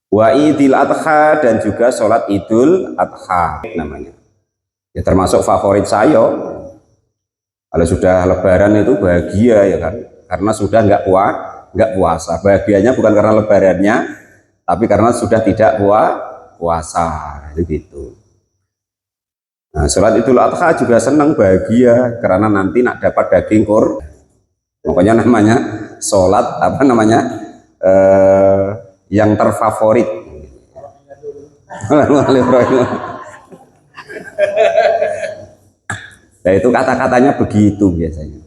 Wa idil adha, dan juga sholat idul adha namanya. Ya termasuk favorit saya. Kalau sudah lebaran itu bahagia ya kan, karena sudah nggak puasa. Bahagianya bukan karena lebarannya, tapi karena sudah tidak puasa. Gitu. Nah, sholat idul adha juga senang bahagia karena nanti nak dapat daging pokoknya namanya sholat apa namanya yang terfavorit. Nah itu kata-katanya begitu biasanya.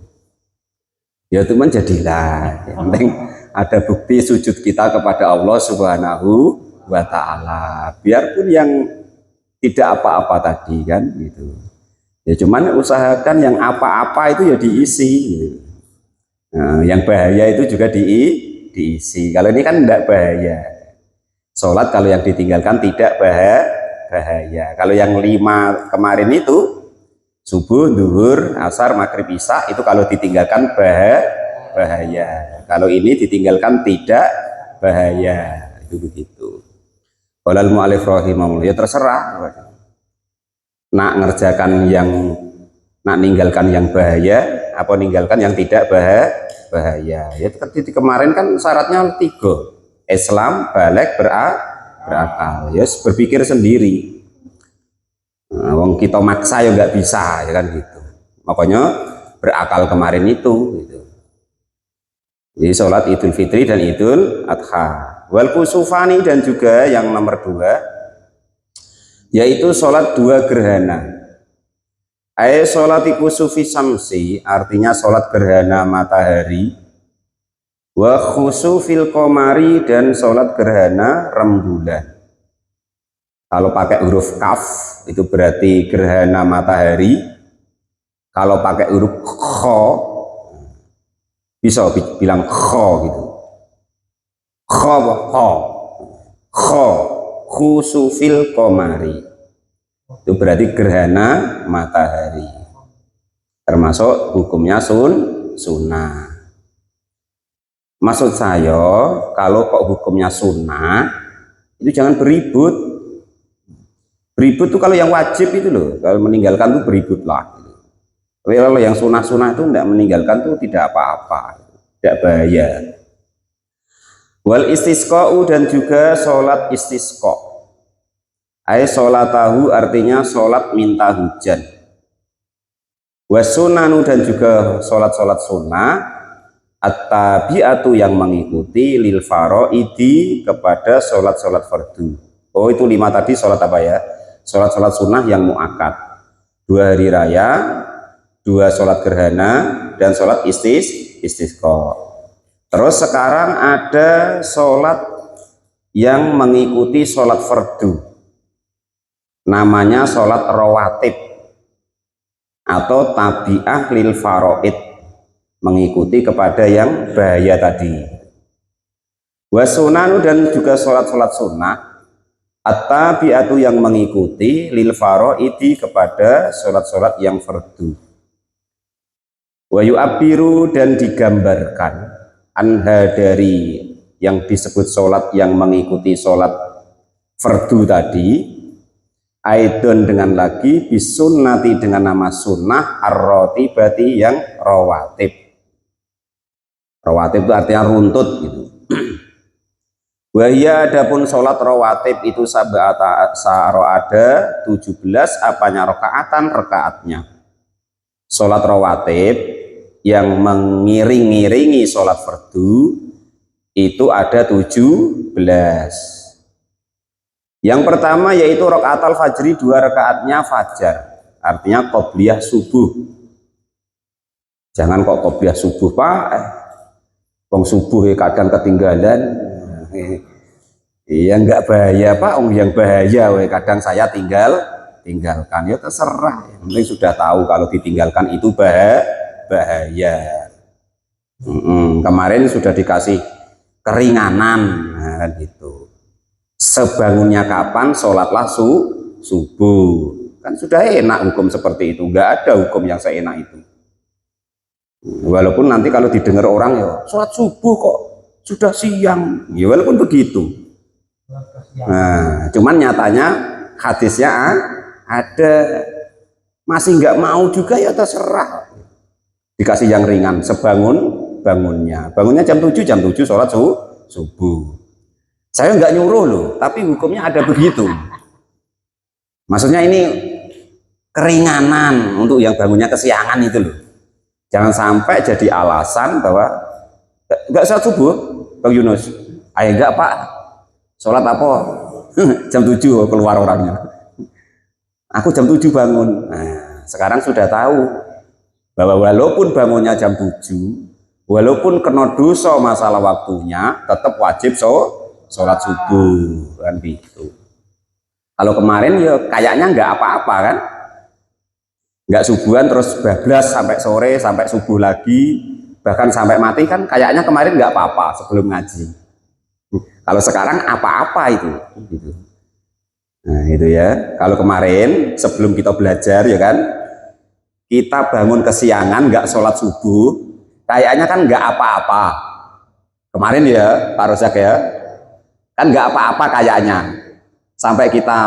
Ya itu menjadilah. Yang penting ada bukti sujud kita kepada Allah Subhanahu wa Ta'ala. Biarpun yang tidak apa-apa tadi kan gitu. Ya cuman usahakan yang apa-apa itu ya diisi. Gitu. Nah, yang bahaya itu juga diisi. Kalau ini kan tidak bahaya. Sholat kalau yang ditinggalkan tidak bahaya. Kalau yang 5 kemarin itu subuh, duhur, asar, maghrib, isya itu kalau ditinggalkan bahaya. Kalau ini ditinggalkan tidak bahaya. Itu begitu. Walal mu'alif rahimahullah, ya terserah. Nak ngerjakan nak ninggalkan yang bahaya, apa ninggalkan yang tidak bahaya. Ya seperti kemarin kan syaratnya 3. Islam, balik, berakal. Ya berpikir sendiri. Nah, wong kita maksa ya nggak bisa ya kan gitu. Makanya berakal kemarin itu gitu. Jadi sholat Idul Fitri dan Idul Adha. Wal kusufani, dan juga yang nomor 2 yaitu sholat 2 gerhana. Sholat kusufi samsi, artinya sholat gerhana matahari. Wa khusufil qamari, dan sholat gerhana rembulan. Kalau pakai huruf kaf itu berarti gerhana matahari. Kalau pakai huruf kho bisa bilang kho gitu. Kho khusufil qamari, itu berarti gerhana matahari, termasuk hukumnya sunnah. Maksud saya kalau kok hukumnya sunnah itu jangan beribut tuh kalau yang wajib itu loh, kalau meninggalkan tuh beribut lah gitu. Tapi kalau yang sunnah-sunnah itu tidak meninggalkan tuh tidak apa-apa, tidak bahaya. Wal istisqa'u, dan juga sholat istisqa. Sholatahu, artinya sholat minta hujan. Wasunanu, dan juga sholat-sholat sunnah. At-tabi'atu, yang mengikuti lil faraidi, kepada sholat-sholat fardu. Oh itu 5 tadi sholat apa ya? Sholat-sholat sunnah yang mu'akkad. 2 hari raya, 2 sholat gerhana, dan sholat istisqa. Terus sekarang ada sholat yang mengikuti sholat fardu, namanya sholat rawatib atau tabi'ah lil faraid, mengikuti kepada yang bahaya tadi. Wasunanu, dan juga sholat-sholat sunnah at-tabi'atu, yang mengikuti lil faraidi, kepada sholat-sholat yang fardu. Wa yu'abbiru, dan digambarkan anha, dari yang disebut sholat yang mengikuti sholat fardu tadi, aidon, dengan lagi bisunnati, dengan nama sunnah ar-ratibati, yang rawatib. Rawatib itu artinya runtut gitu. Wahya, adapun sholat rawatib itu sab'ata sa'ro, ada 17 apanya rakaatnya. Sholat rawatib yang mengiring-iringi sholat fardu itu ada 17. Yang pertama yaitu rakaat al-fajri, 2 rakaatnya fajar, artinya qobliyah subuh. Jangan kok qobliyah subuh Pak, wong subuh kadang ketinggalan. Iya enggak bahaya Pak, yang bahaya kadang saya tinggalkan, ya terserah. Yang penting sudah tahu kalau ditinggalkan itu bahaya. Kemarin sudah dikasih keringanan, nah, kan gitu. Sebangunnya kapan sholatlah subuh, kan sudah enak hukum seperti itu. Enggak ada hukum yang seenak itu. Walaupun nanti kalau didengar orang ya sholat subuh kok sudah siang, ya walaupun begitu. Nah, cuman nyatanya hadisnya ada, masih nggak mau juga ya terserah, dikasih yang ringan bangunnya jam 7 sholat subuh. Saya nggak nyuruh loh, tapi hukumnya ada begitu. Maksudnya ini keringanan untuk yang bangunnya kesiangan itu loh. Jangan sampai jadi alasan bahwa nggak sholat subuh, Bang Yunus. Ayo enggak Pak, sholat apa? Jam 7 keluar orangnya. Aku jam 7 bangun. Nah, sekarang sudah tahu bahwa walaupun bangunnya jam 7, walaupun kena dosa masalah waktunya, tetap wajib sholat subuh kan gitu. Kalau kemarin ya kayaknya nggak apa-apa kan, nggak subuhan terus bablas sampai sore sampai subuh lagi, bahkan sampai mati kan kayaknya kemarin nggak apa-apa sebelum ngaji. Kalau sekarang apa-apa itu gitu. Nah itu ya, kalau kemarin sebelum kita belajar ya kan, kita bangun kesiangan nggak sholat subuh, kayaknya kan nggak apa-apa kemarin ya Pak Rozak ya, kan nggak apa-apa kayaknya, sampai kita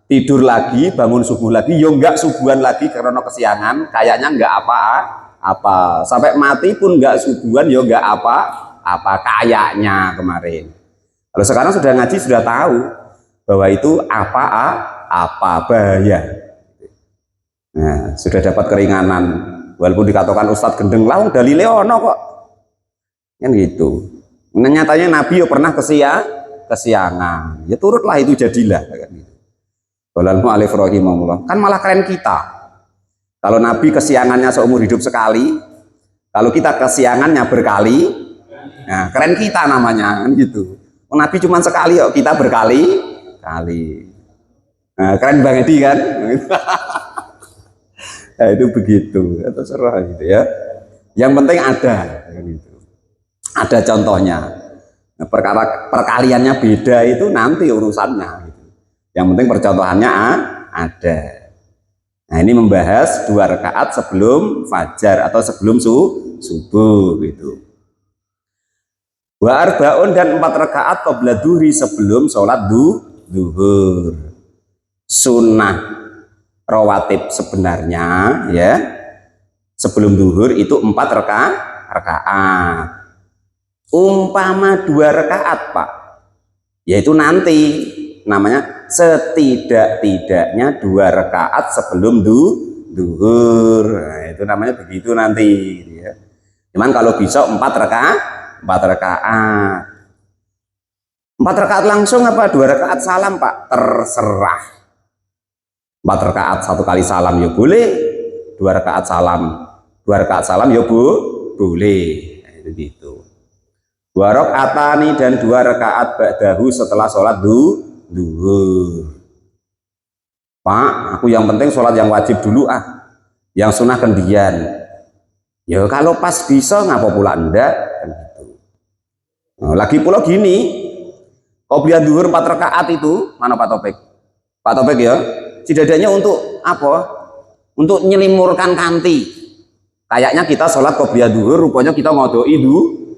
tidur lagi bangun subuh lagi yo nggak subuhan lagi karena kesiangan, kayaknya nggak apa-apa, sampai mati pun nggak subuhan yo nggak apa-apa kayaknya kemarin. Kalau sekarang sudah ngaji sudah tahu bahwa itu apa bahaya. Nah, sudah dapat keringanan, walaupun dikatakan Ustadz gendeng lawang dalile ono kok kan gitu. Nah, nyatanya Nabi yo pernah kesiangan, ya turutlah itu jadilah kan gitu. Walalmu alif rahimahullah, kan malah keren kita kalau Nabi kesiangannya seumur hidup sekali, kalau kita kesiangannya berkali, nah keren kita namanya kan gitu. Nabi cuma sekali kok, kita berkali-kali. Nah, keren Bang Edi kan? Nah, itu begitu, terserah gitu ya. Yang penting ada, gitu. Ada contohnya. Nah, perkara perkaliannya beda itu nanti urusannya. Gitu. Yang penting percontohannya ada. Nah ini membahas 2 rakaat sebelum fajar atau sebelum subuh gitu. Wa arbaun dan 4 rakaat qabla duhri sebelum sholat duhur. Sunnah rawatib sebenarnya ya sebelum duhur itu 4 rakaat. Umpama 2 rakaat Pak, yaitu nanti namanya setidak-tidaknya 2 rakaat sebelum duhur. Nah, itu namanya begitu nanti ya. Cuman kalau bisa 4 rakaat 4 rakaat langsung apa 2 rakaat salam Pak, terserah. 4 rakaat 1 kali salam ya boleh, 2 rakaat salam 2 rakaat salam ya boleh. Nah, itu gitu. 2 rakaatani dan 2 rakaat ba'dahu setelah sholat duhur. Pak, aku yang penting sholat yang wajib dulu yang sunnah kendian. Ya kalau pas bisa ngapa pula enggak kan gitu. Nah, lagi pula gini, qobliyah duhur 4 rakaat itu mana Pak Topik? Pak Topik ya, setidaknya untuk apa? Untuk nyelimurkan kanti. Kayaknya kita sholat qobliyah duhur, rupanya kita ngodoi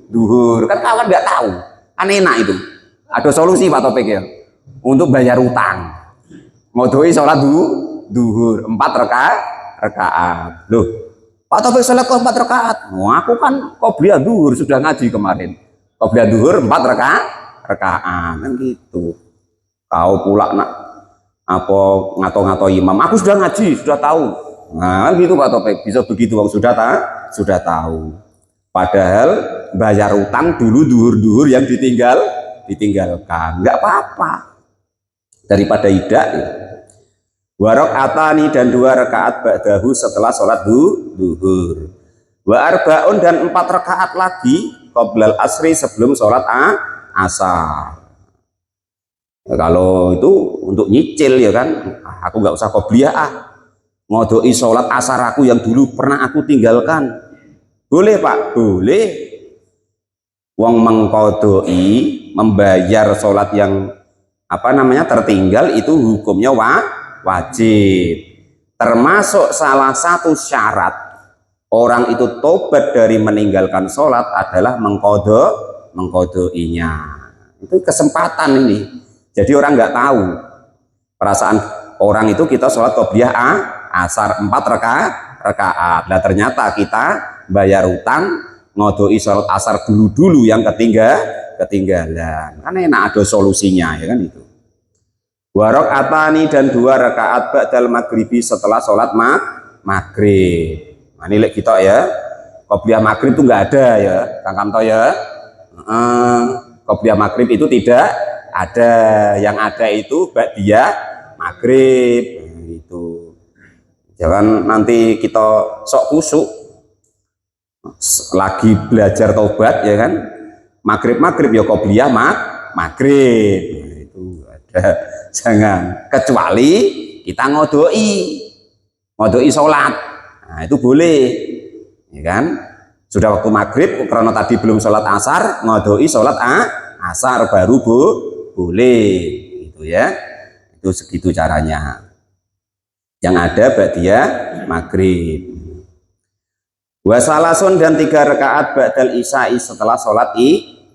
duhur. Kan kawan nggak tahu, kan enak itu. Ada solusi Pak Topik ya, untuk bayar utang. Ngodoi sholat duhur 4 rakaat. Loh, Pak Topik sholat kok 4 rakaat? Oh, aku kan qobliyah duhur sudah ngaji kemarin. Qobliyah duhur 4 rakaat kan gitu. Kau pula nak apa ngato-ngato imam, aku sudah ngaji sudah tahu. Nah gitu Pak Topik, bisa begitu Bang, sudah tahu. Padahal bayar utang dulu duhur yang ditinggalkan, nggak apa-apa daripada tidak ya. 2 rakaatani dan 2 rakaat ba'dahu setelah sholat duhur. Wa arbaun dan 4 rakaat lagi qoblal asri sebelum sholat asar. Ya, kalau itu untuk nyicil ya kan, aku nggak usah qobliyah ngodoi sholat asar aku yang dulu pernah aku tinggalkan. Boleh Pak, boleh. Wong mengkodoi membayar sholat yang tertinggal itu hukumnya wajib. Termasuk salah satu syarat orang itu tobat dari meninggalkan sholat adalah mengkodoinya. Itu kesempatan ini. Jadi orang nggak tahu. Perasaan orang itu kita sholat qobliyah asar 4 rakaat. Nah ternyata kita bayar utang ngodoi sholat asar dulu yang ketinggalan. Kan enak ada solusinya ya kan itu. Warok atani dan 2 rakaat ba'dal maghribi setelah sholat maghrib. Nah ini kita ya. Qobliyah maghrib itu nggak ada ya, Kang Kamto ya. Qobliyah maghrib itu tidak ada. Yang ada itu ba'diyah maghrib. Nah, itu. Jangan nanti kita sok kusuk lagi belajar taubat ya kan. Maghrib ya qobliyah maghrib. Nah, itu ada. Jangan, kecuali kita ngodoi sholat. Nah itu boleh ya kan, sudah waktu maghrib karena tadi belum sholat asar, ngodoi sholat asar baru boleh gitu ya. Itu segitu caranya. Yang ada ba'diyah maghrib. Wasalasun dan 3 rakaat ba'dal isya'i setelah sholat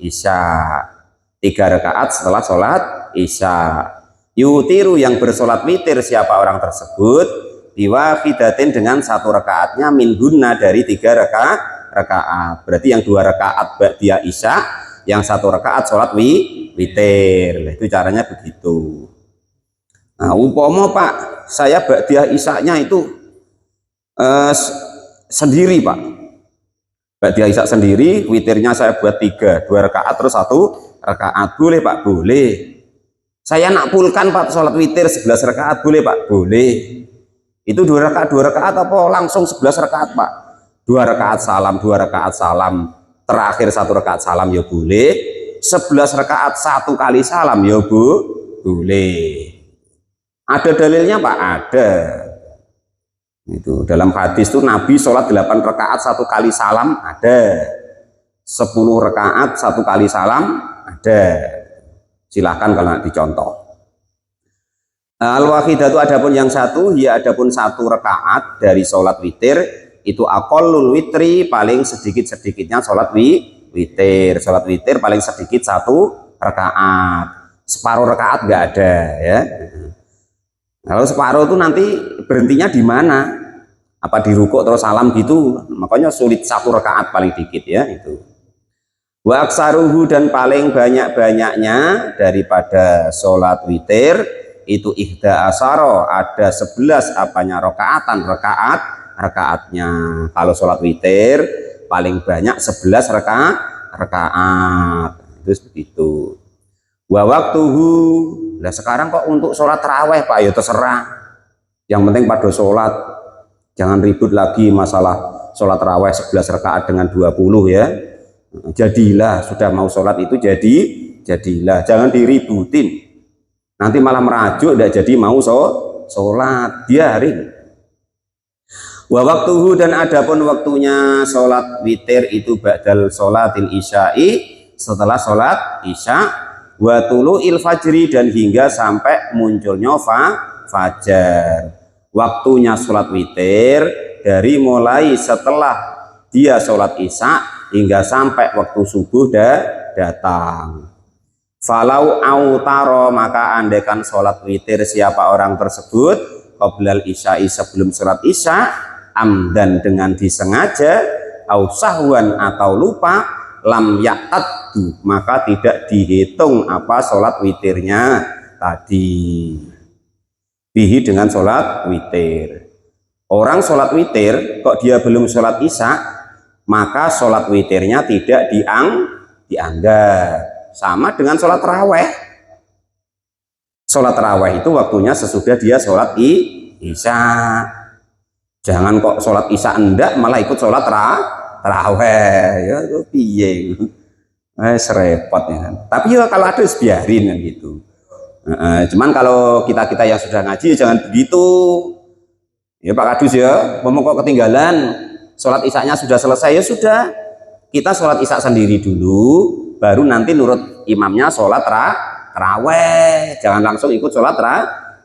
isya. 3 rakaat setelah sholat isya. Yutiru yang bersolat witir siapa orang tersebut biwahidatin dengan 1 rakaatnya minhunna dari 3 rakaat. Berarti yang 2 rakaat ba'diyah isya, yang 1 rakaat sholat witir. Itu caranya begitu. Nah umpama Pak, saya ba'diyah isyanya itu sendiri Pak. Ba'diyah isya sendiri, witirnya saya buat 3, 2 rakaat terus 1 rakaat. Boleh Pak? Boleh. Saya nak pulkan Pak sholat witir 11 rakaat boleh Pak? Boleh. Itu 2 rakaat apa langsung 11 rakaat Pak? 2 rakaat salam, 2 rakaat salam, terakhir 1 rakaat salam ya boleh. 11 rakaat 1 kali salam ya boleh. Ada dalilnya Pak? Ada. Itu dalam hadis itu Nabi sholat 8 rakaat 1 kali salam ada. 10 rakaat 1 kali salam ada. Silahkan kalau dicontoh. Al-wahidatu adapun yang 1, ya adapun 1 rakaat dari sholat witir itu aqallul witri, paling sedikit-sedikitnya sholat witir. Sholat witir paling sedikit 1 rakaat. Separuh rakaat nggak ada ya. Kalau separuh itu nanti berhentinya di mana? Apa di rukuk terus salam gitu? Makanya sulit 1 rakaat paling dikit ya itu. Wa aksaruhu dan paling banyak-banyaknya daripada sholat witir itu ihda asaro, ada 11 apanya rakaatnya. Kalau sholat witir paling banyak 11 rakaat. Itu begitu. Wa waktuhu. Nah sekarang kok untuk sholat taraweh Pak ya terserah. Yang penting pada sholat, jangan ribut lagi masalah sholat taraweh 11 rakaat dengan 20 ya. Jadilah sudah mau sholat itu jadilah, jangan diributin nanti malah merajuk tidak jadi mau sholat, biarin. Wa waktuhu dan adapun waktunya sholat witir itu ba'dal sholatil isya'i, setelah sholat isya, wa tulu'il fajri dan hingga sampai munculnya fajar. Waktunya sholat witir dari mulai setelah dia sholat isya hingga sampai waktu subuh datang. Falau autaro, maka andaikan sholat witir siapa orang tersebut qoblal isya'i sebelum sholat isya, amdan dengan disengaja, au sahwan atau lupa, lam ya'taddu, maka tidak dihitung apa sholat witirnya tadi. Bihi dengan sholat witir. Orang sholat witir kok dia belum sholat isya, maka sholat witirnya tidak dianggap. Sama dengan sholat taraweh. Sholat taraweh itu waktunya sesudah dia sholat isya. Jangan kok sholat isya enggak malah ikut sholat taraweh. Ya itu piye. Serepot ya kan. Tapi ya kalau ada biarin kan gitu. Cuman kalau kita yang sudah ngaji jangan begitu. Ya Pak Kadus ya, mau kok ketinggalan sholat isyanya sudah selesai ya sudah, kita sholat isya sendiri dulu, baru nanti nurut imamnya sholat taraweh. Jangan langsung ikut sholat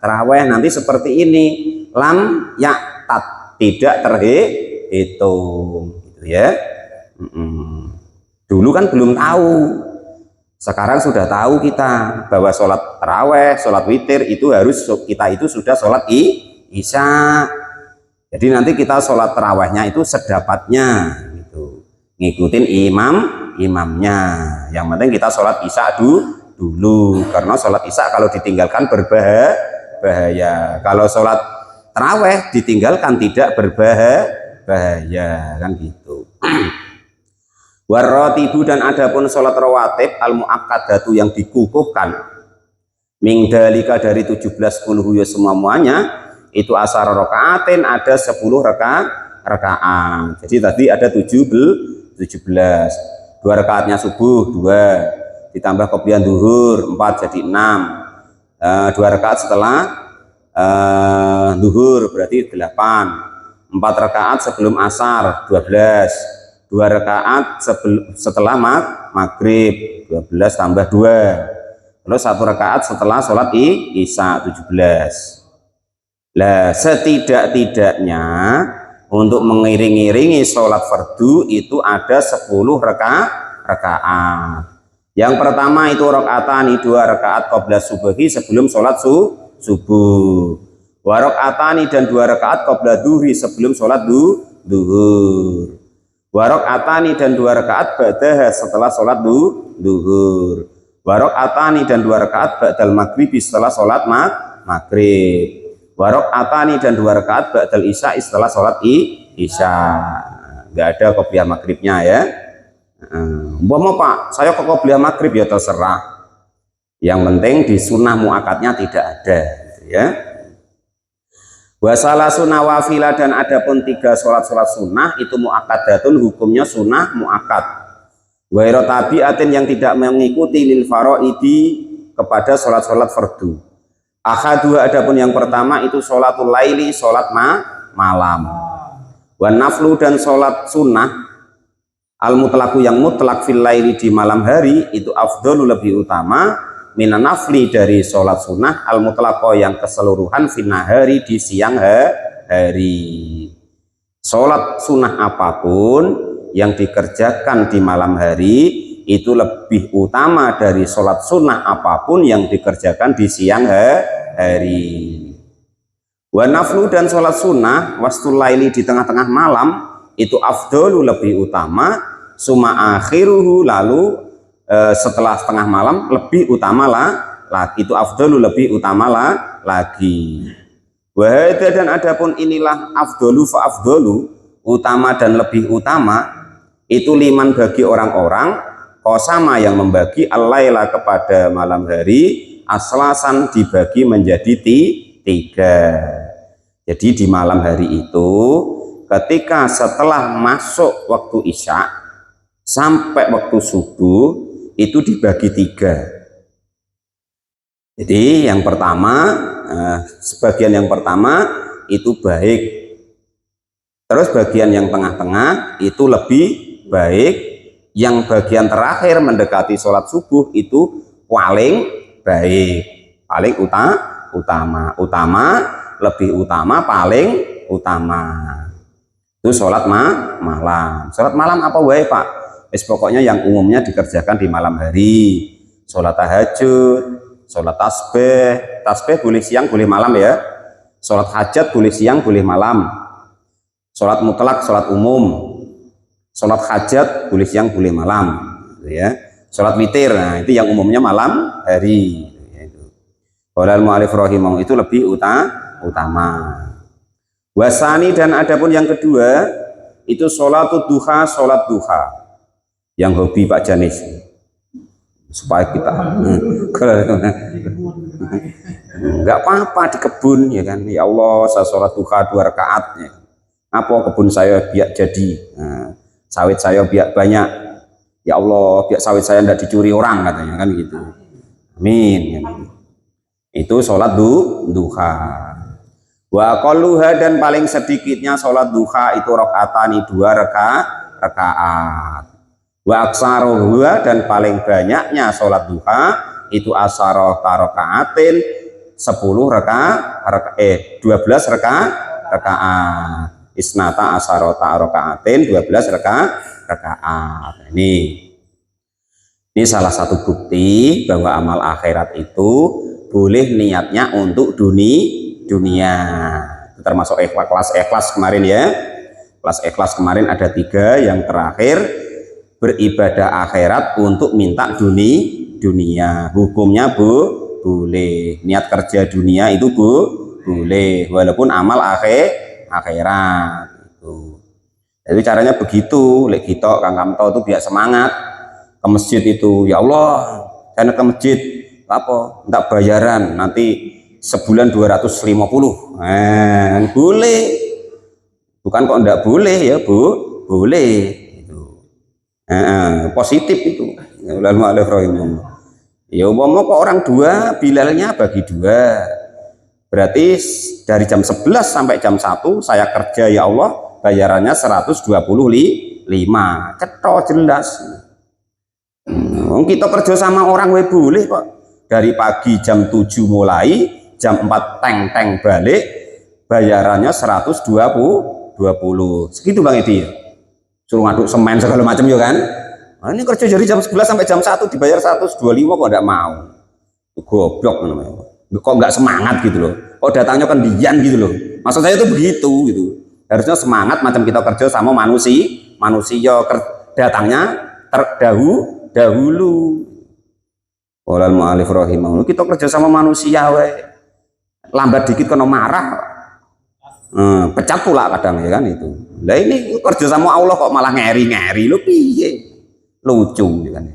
taraweh. Nanti seperti ini, lam ya'tad, tidak terhitung gitu ya. Dulu kan belum tahu, Sekarang sudah tahu kita bahwa sholat taraweh, sholat witir itu harus kita itu sudah sholat isya. Jadi nanti kita sholat tarawehnya itu sedapatnya, gitu. Ngikutin imamnya. Yang penting kita sholat isya dulu, karena sholat isya kalau ditinggalkan berbahaya. Kalau sholat taraweh ditinggalkan tidak berbahaya, kan gitu. Warrotibu dan adapun sholat rawatib al muakkadatu yang dikukuhkan mingdalika dari 17 10 semuanya itu asar rakaatin ada 10 rakaat. Jadi tadi ada 17, 2 rakaatnya subuh 2 ditambah qobliyah zuhur 4 jadi 6, 2 rakaat setelah zuhur berarti 8, 4 rakaat sebelum asar 12, 2 rakaat setelah maghrib 12 tambah 2, terus 1 rakaat setelah sholat isya 17. Lah setidak-tidaknya untuk mengiring-iringi sholat fardu itu ada 10 rakaat. Yang pertama itu rakaatani 2 rakaat qabla subuhi sebelum sholat subuh, wa rakaatani dan 2 rakaat qabla duhri sebelum sholat duhur, warok atani dan 2 rakaat ba'dah setelah sholat duhur, warok atani dan 2 rakaat ba'dal maghrib setelah sholat maghrib, warok atani dan 2 rakaat ba'dal isya setelah sholat isya. Nggak ada qobliyah maghribnya ya. Umpama Pak, saya kok qobliyah maghrib ya terserah. Yang penting di sunnah muakatnya tidak ada, gitu ya. Wasalah sunnah wafilah dan adapun 3 sholat sunnah itu muakkadatun hukumnya sunnah muakkad. Wairo tabiatin yang tidak mengikuti lil faraidi kepada sholat fardu. Ahadua adapun yang pertama itu sholatul laili sholat malam. Wan naflu dan sholat sunnah al mutlaku yang mutlak fil laili di malam hari itu afdalu lebih utama minan nafli dari sholat sunnah al mutlaqo yang keseluruhan finahari di siang hari. Sholat sunnah apapun yang dikerjakan di malam hari itu lebih utama dari sholat sunnah apapun yang dikerjakan di siang hari. Wa naflu dan sholat sunnah wastul laili di tengah-tengah malam itu afdalu lebih utama summa akhiruhu lalu setelah setengah malam lebih utama lagi itu afdalu lebih utama lagi. Wahada dan adapun inilah afdalu fa afdalu utama dan lebih utama itu liman bagi orang-orang qasama yang membagi al-laila kepada malam hari aslasan dibagi menjadi 3. Jadi di malam hari itu ketika setelah masuk waktu isya sampai waktu subuh itu dibagi 3. Jadi yang pertama sebagian yang pertama itu baik, terus bagian yang tengah-tengah itu lebih baik, yang bagian terakhir mendekati sholat subuh itu paling baik, paling utama lebih utama paling utama itu sholat malam. Sholat malam apa wae Pak? Pokoknya yang umumnya dikerjakan di malam hari, sholat tahajud, sholat tasbih boleh siang boleh malam ya, sholat hajat boleh siang boleh malam, sholat mutlak sholat umum, sholat hajat boleh siang boleh malam, ya. Sholat witir, nah itu yang umumnya malam hari. Qala al-mu'allif rahimahullah itu lebih utama. Wasani dan adapun yang kedua itu sholatud duha, sholat duha. Yang hobi Pak Janis supaya kita nggak apa-apa di kebun ya kan, ya Allah saya sholat duha 2 rakaat ya. Apa kebun saya biar jadi, sawit saya biar banyak, ya Allah biar sawit saya tidak dicuri orang katanya kan gitu. Amin ya. Itu sholat duha. Wa qalluha dan paling sedikitnya sholat duha itu rakaatani 2 rakaat. Wa aksaruha dan paling banyaknya sholat duha itu asaroh karokaatin 12 rakaat isnata asarota rokaatin 12 rakaat. Ini Ini salah satu bukti bahwa amal akhirat itu boleh niatnya untuk dunia. Termasuk kelas ikhlas kemarin ya. Kelas ikhlas kemarin ada 3, yang terakhir beribadah akhirat untuk minta dunia. Hukumnya boleh. Niat kerja dunia itu boleh, walaupun amal akhirat itu. Jadi caranya begitu. Lek kita Kang Kamto itu biar semangat ke masjid itu. Ya Allah, saya ke masjid apa? Enggak bayaran, nanti sebulan 250. Boleh. Bukan kok enggak boleh ya, boleh itu. Positif itu. Lalu ya umpama kok orang 2, Bilalnya bagi 2. Berarti dari jam 11 sampai jam 1 saya kerja, ya Allah, bayarannya 125. Cetok jelas. Kita kerja sama orang boleh kok. Dari pagi jam 7 mulai, jam 4 teng balik, bayarannya 120. Segitu Bang Edi. Suruh ngaduk semen segala macam ya kan. Nah, ini kerja dari jam 11 sampai jam 1 dibayar 125 kok enggak mau. Goblok namanya. Kok enggak semangat gitu loh. Kok datangnya kendian gitu loh. Maksud saya itu begitu gitu. Harusnya semangat macam kita kerja sama manusia datangnya dahulu. Walal mu'alif rahimahullah, kita kerja sama manusia lambat dikit kena marah, pecat pula kadang ya kan itu. Lah ini kerja sama Allah kok malah ngeri lu piye, lucu ya kan.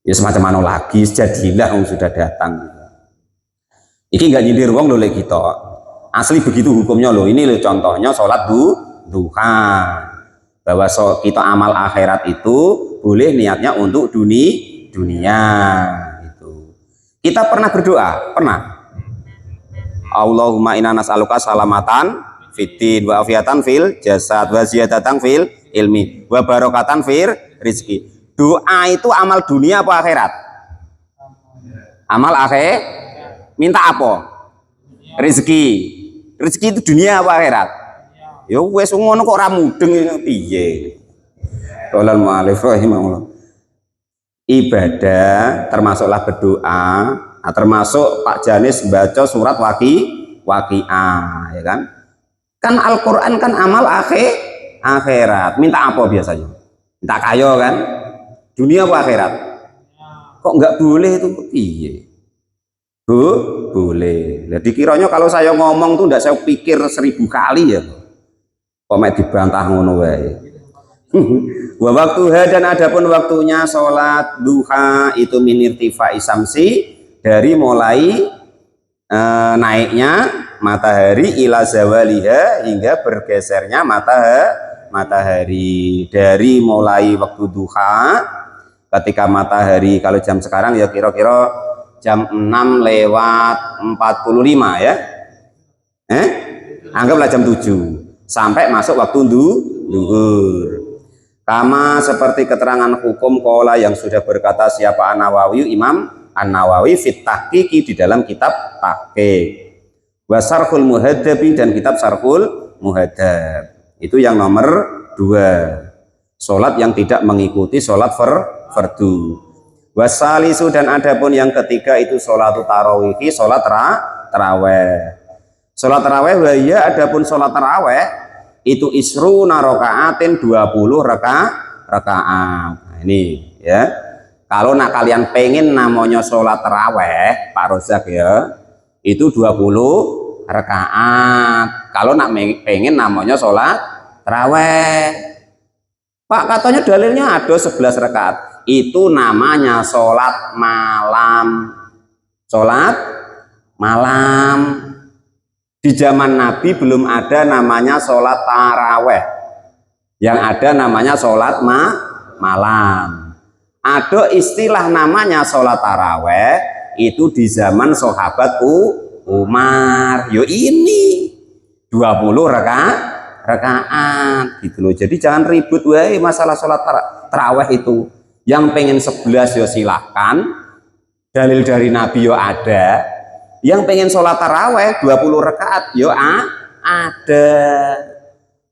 Ya semacam mana lagi, jadilah sudah datang gitu. Ini nggak nyindir wong lho lek kita. Asli begitu hukumnya loh. Ini loh contohnya sholat duha. Bahwa kita amal akhirat itu boleh niatnya untuk dunia. Gitu. Kita pernah berdoa? Pernah. Allahumma inna nas'aluka salamatan fiddin wa afiatan fil jasad wa ziyadatan fil ilmi wa barokatan fil rizki. Doa itu amal dunia apa akhirat? Amal akhir. Minta apa? Rezeki. Rezeki itu dunia apa akhirat? Ya wes ngono kok ora mudeng piye. Qolal mu'alif rahimahullah. Ibadah termasuklah berdoa, termasuk Pak Janis baca surat Waqiah ya kan? Kan Al-Qur'an kan amal akhirat. Minta apa biasanya? Minta kaya kan? Dunia apa akhirat? Kok enggak boleh itu piye? Boleh. Jadi kiranya kalau saya ngomong tuh enggak saya pikir 1000 kali ya. Kok mek dibantah ngono wae. Wa waktuha, dan adapun waktunya sholat duha itu minirtifa isamsi, dari mulai naiknya matahari ila zawaliha, hingga bergesernya matahari. Dari mulai waktu duha ketika matahari, kalau jam sekarang ya kira-kira jam 6 lewat 45 ya. Anggaplah jam 7 sampai masuk waktu duhur. Kama seperti keterangan hukum kola yang sudah berkata siapa An-Nawawi, Imam An-Nawawi fit tahqiqi, di dalam kitab tahqiq, wa Syarhul Muhaddabi, dan kitab Syarhul Muhaddab. Itu yang nomor 2, sholat yang tidak mengikuti sholat fardu. Wasalisu, dan adapun yang ketiga itu sholat tarawih, sholat taraweh. Sholat taraweh wahya, adapun sholat taraweh itu isruna rakaatin, 20 rakaat. Nah, ini ya. Kalau nak kalian pengen namanya sholat taraweh Pak Rozak ya, itu 20 rakaat. Kalau nak pengen namanya sholat taraweh, Pak, katanya dalilnya ada 11 rakaat. Itu namanya sholat malam. Sholat malam. Di zaman Nabi belum ada namanya sholat taraweh. Yang ada namanya sholat malam. Ada istilah namanya sholat taraweh itu di zaman sahabat Umar. Yo ini 20 rakaat gitu loh. Jadi jangan ribut wae masalah sholat taraweh itu. Yang pengen 11 yo silahkan. Dalil dari Nabi yo ada. Yang pengen sholat taraweh 20 rakaat yo ada.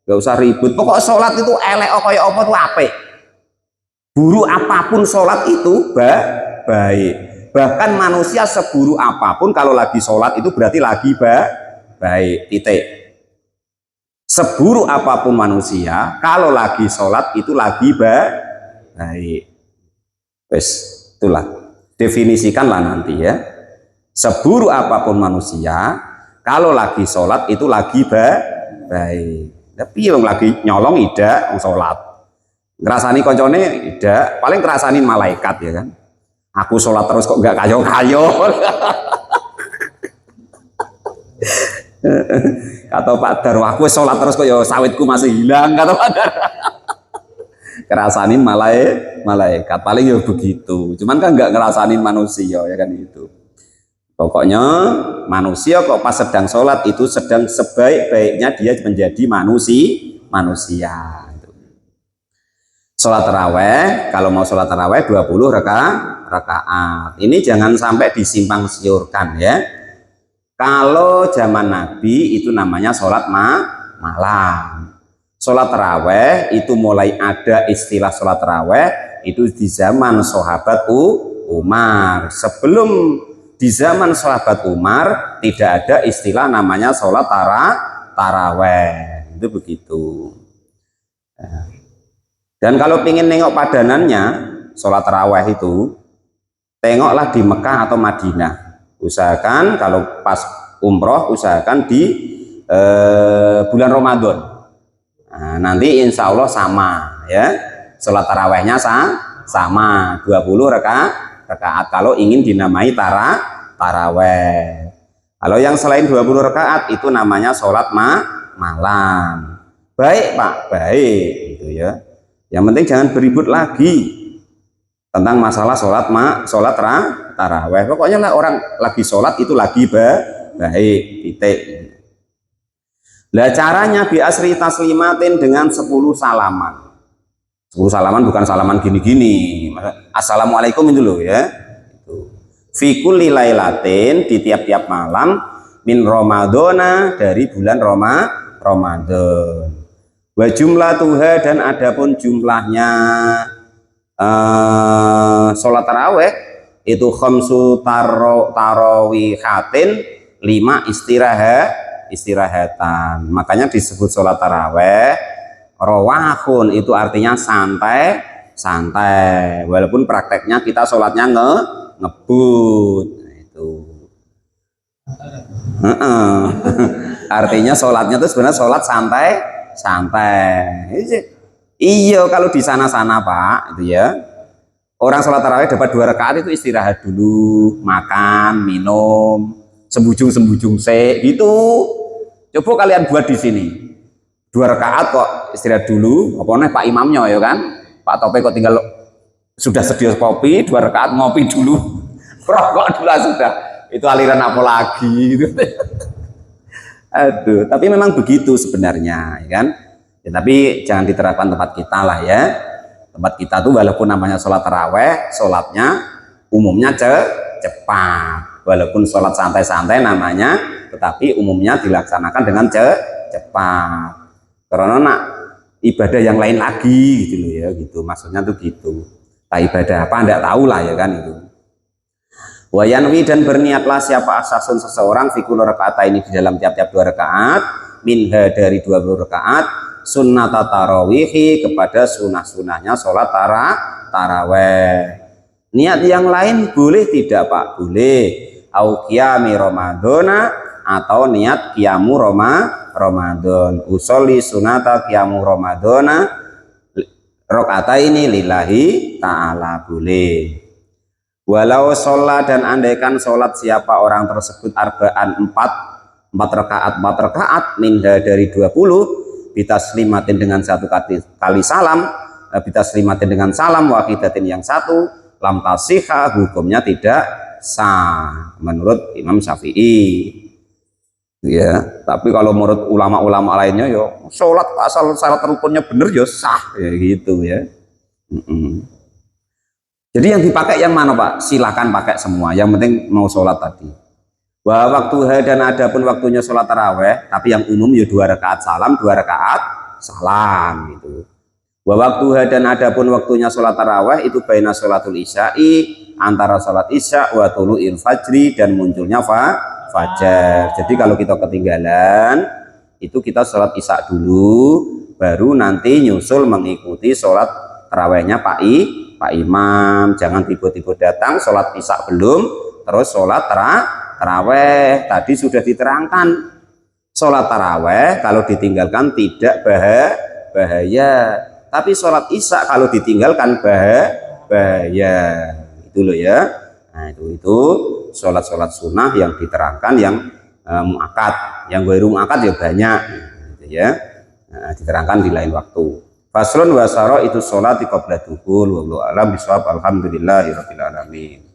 Gak usah ribut. Pokok sholat itu elek kaya apa tuh apik. Buruk apapun sholat itu baik. Bahkan manusia seburuk apapun kalau lagi sholat itu berarti lagi baik. Titik. Seburuk apapun manusia kalau lagi sholat itu lagi baik. Wes, itulah. Definisikanlah nanti ya. Seburuk apapun manusia kalau lagi sholat itu lagi baik. Tapi yang lagi nyolong ida sholat, ngerasani koncone ida, paling ngerasanin malaikat ya kan. Aku sholat terus kok nggak kayo-kayo. Atau Pak Darwo, aku sholat terus kok ya sawitku masih hilang, kata Pak Darwo. Ngerasanin malaikat paling ya begitu. Cuman kan nggak ngerasanin manusia ya kan itu. Pokoknya manusia kok pas sedang sholat itu sedang sebaik-baiknya dia menjadi manusia. Sholat taraweh, kalau mau sholat taraweh 20 rakaat. Ini jangan sampai disimpang siurkan ya. Kalau zaman Nabi itu namanya sholat malam. Sholat taraweh itu mulai ada istilah sholat taraweh itu di zaman sahabat Umar. Sebelum di zaman sahabat Umar tidak ada istilah namanya sholat taraweh. Itu begitu. Dan kalau ingin nengok padanannya sholat taraweh itu, tengoklah di Mekah atau Madinah. Usahakan kalau pas umroh usahakan di bulan Ramadan. Nah, nanti insya Allah sama ya, sholat tarawehnya sama 20 rakaat kalau ingin dinamai taraweh. Kalau yang selain 20 rakaat itu namanya sholat malam. Baik Pak, baik gitu ya. Yang penting jangan beribut lagi tentang masalah sholat taraweh. Pokoknya lah orang lagi sholat itu lagi baik, titik. Lah caranya bi asri taslimatin dengan 10 salaman. 10 salaman bukan salaman gini-gini. Assalamualaikum itu loh ya. Fi kulli lailatin di tiap-tiap malam min Ramadana dari bulan Ramadan. Wa jumlatuha dan adapun jumlahnya sholat taraweh itu khamsu tarawihatin 5 istirahatan. Makanya disebut sholat taraweh rawahun, itu artinya santai walaupun prakteknya kita sholatnya ngebut itu. Artinya sholatnya itu sebenarnya sholat santai. Iya, kalau di sana-sana Pak itu ya, orang sholat tarawih dapat 2 rakaat itu istirahat dulu, makan, minum, sembujung gitu. Coba kalian buat di sini 2 rakaat kok istirahat dulu, apa nih Pak imamnya ya kan, Pak Tope kok tinggal sudah sedia kopi 2 rakaat ngopi dulu, rokok dulu sudah, itu aliran apa lagi gitu. Aduh, tapi memang begitu sebenarnya, ya kan? Ya, tapi jangan diterapkan tempat kita lah ya. Tempat kita tuh walaupun namanya sholat taraweh, sholatnya umumnya cepat. Walaupun sholat santai-santai namanya, tetapi umumnya dilaksanakan dengan cepat. Karena nak ibadah yang lain lagi gitu loh ya, gitu. Maksudnya tuh gitu. Nah, ibadah apa enggak tahu lah ya kan itu. Wayanwi dan berniatlah siapa asasun seseorang fikul rakaat ini di dalam tiap-tiap 2 rakaat minha dari 20 rakaat sunnata tarawihi kepada sunnah-sunnahnya sholat taraweh. Niat yang lain boleh tidak Pak? Boleh. Au qiyami ramadhana atau niat qiyamu Ramadan. Usolli sunata qiyamu ramadhana rakaat ini lillahi ta'ala boleh. Walau sholat dan andaikan sholat siapa orang tersebut arba'an 4 rakaat minha dari 20 bitaslimatin dengan 1 kali salam, bitaslimatin dengan salam wahidatin yang 1 lam tasihha hukumnya tidak sah menurut Imam Syafi'i ya. Tapi kalau menurut ulama-ulama lainnya yo sholat asal syarat rukunnya bener yo sah ya gitu ya. Jadi yang dipakai yang mana Pak? Silakan pakai semua. Yang penting mau sholat tadi. Wa waktuha dan adapun waktunya sholat taraweh, tapi yang umum ya 2 rakaat salam, 2 rakaat salam gitu. Wa waktuha dan adapun waktunya sholat taraweh itu baina sholatul isya'i, antara sholat isya wa tulu'il fajri, dan munculnya fajar. Jadi kalau kita ketinggalan itu kita sholat isya dulu, baru nanti nyusul mengikuti sholat tarawehnya Pak Imam. Jangan tiba-tiba datang sholat isya belum terus sholat taraweh. Tadi sudah diterangkan sholat taraweh kalau ditinggalkan tidak bahaya. Tapi sholat isya kalau ditinggalkan bahaya. Itu loh ya. Nah itu sholat sunnah yang diterangkan yang muakkad. Yang ghairu muakkad ya banyak, gitu ya. Nah, diterangkan di lain waktu. Faslun wasaro itu sholat di qabla dukhul. Wallahu a'lam bishawab. Alhamdulillahirabbil alamin.